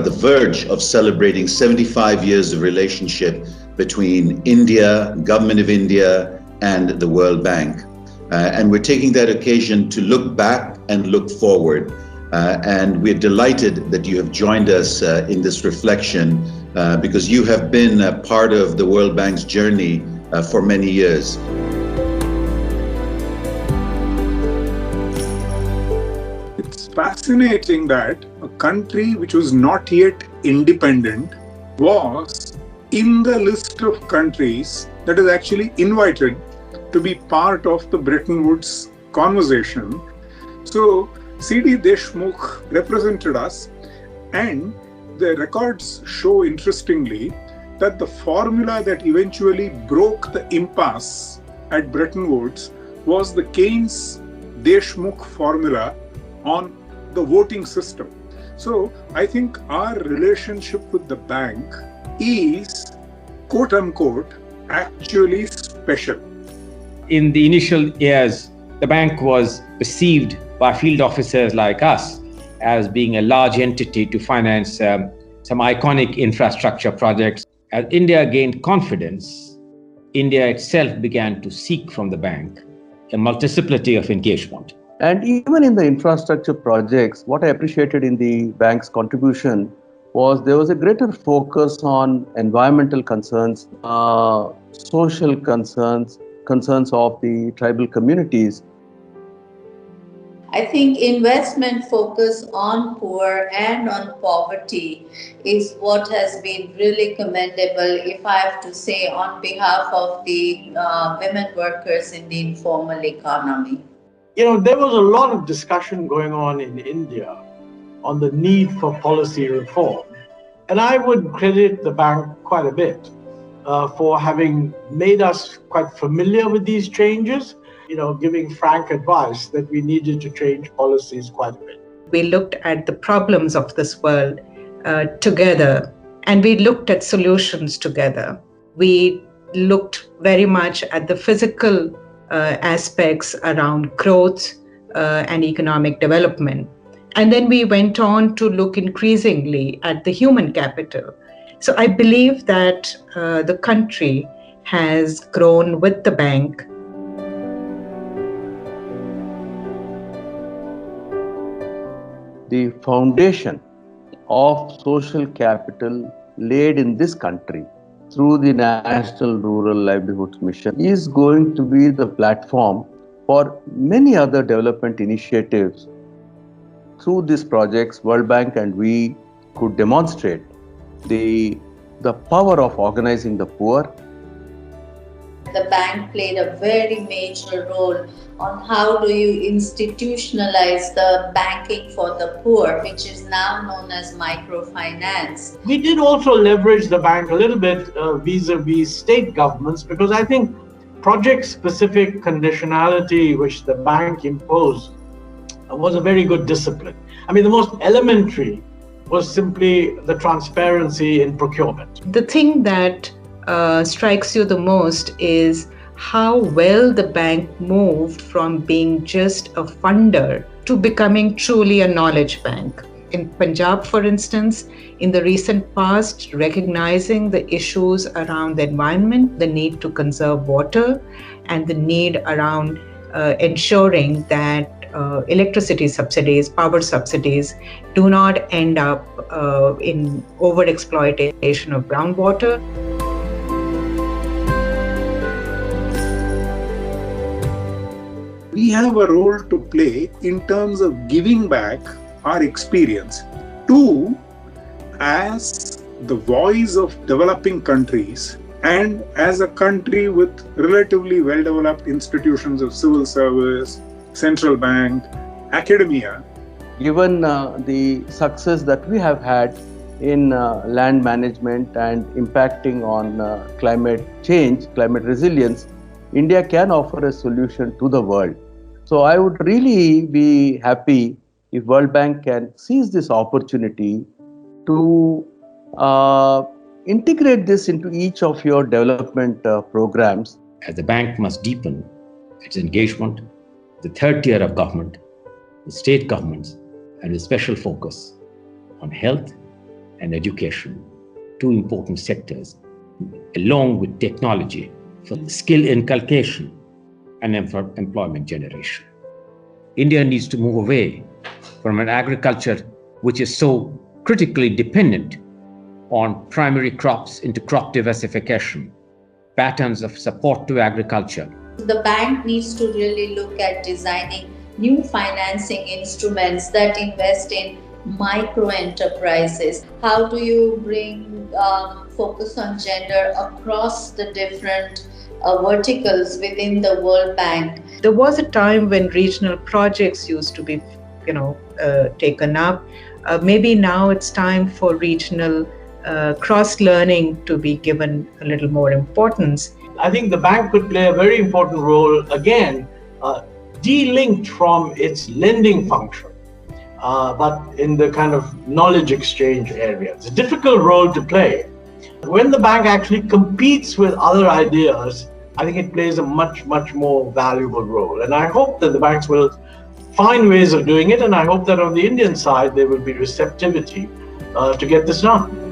the verge of celebrating 75 years of relationship between India, Government of India, and the World Bank. And we're taking that occasion to look back and look forward. And we're delighted that you have joined us in this reflection because you have been a part of the World Bank's journey for many years. It's fascinating that a country which was not yet independent was in the list of countries that is actually invited to be part of the Bretton Woods conversation. So C.D. Deshmukh represented us, and the records show interestingly that the formula that eventually broke the impasse at Bretton Woods was the Keynes-Deshmukh formula on the voting system. So I think our relationship with the bank is, quote unquote, actually special. In the initial years, the bank was perceived by field officers like us as being a large entity to finance some iconic infrastructure projects. As India gained confidence, India itself began to seek from the bank a multiplicity of engagement. And even in the infrastructure projects, what I appreciated in the bank's contribution was there was a greater focus on environmental concerns, social concerns, concerns of the tribal communities. I think investment focus on poor and on poverty is what has been really commendable, if I have to say, on behalf of the women workers in the informal economy. There was a lot of discussion going on in India on the need for policy reform. And I would credit the bank quite a bit for having made us quite familiar with these changes, giving frank advice that we needed to change policies quite a bit. We looked at the problems of this world together, and we looked at solutions together. We looked very much at the physical aspects around growth and economic development. And then we went on to look increasingly at the human capital. So I believe that the country has grown with the bank. The foundation of social capital laid in this country through the National Rural Livelihoods Mission is going to be the platform for many other development initiatives. Through these projects, World Bank and we could demonstrate the power of organizing the poor. The bank played a very major role on how do you institutionalize the banking for the poor, which is now known as microfinance. We did also leverage the bank a little bit vis-a-vis state governments, because I think project-specific conditionality which the bank imposed was a very good discipline. I mean, the most elementary was simply the transparency in procurement. The thing that strikes you the most is how well the bank moved from being just a funder to becoming truly a knowledge bank. In Punjab, for instance, in the recent past, recognizing the issues around the environment, the need to conserve water, and the need around ensuring that electricity subsidies, power subsidies do not end up in overexploitation of groundwater. We have a role to play in terms of giving back our experience to, as the voice of developing countries and as a country with relatively well-developed institutions of civil service, central bank, academia. Given the success that we have had in land management and impacting on climate change, climate resilience, India can offer a solution to the world. So I would really be happy if World Bank can seize this opportunity to integrate this into each of your development programs. As the bank must deepen its engagement, the third tier of government, the state governments, and with special focus on health, and education, two important sectors, along with technology for skill inculcation and employment generation. India needs to move away from an agriculture which is so critically dependent on primary crops into crop diversification, patterns of support to agriculture. The bank needs to really look at designing new financing instruments that invest in micro enterprises. How do you bring focus on gender across the different verticals within the World Bank? There was a time when regional projects used to be, taken up. Maybe now it's time for regional cross-learning to be given a little more importance. I think the bank could play a very important role, again, de-linked from its lending function, but in the kind of knowledge exchange area. It's a difficult role to play. When the bank actually competes with other ideas, I think it plays a much, much more valuable role. And I hope that the banks will find ways of doing it, and I hope that on the Indian side there will be receptivity to get this done.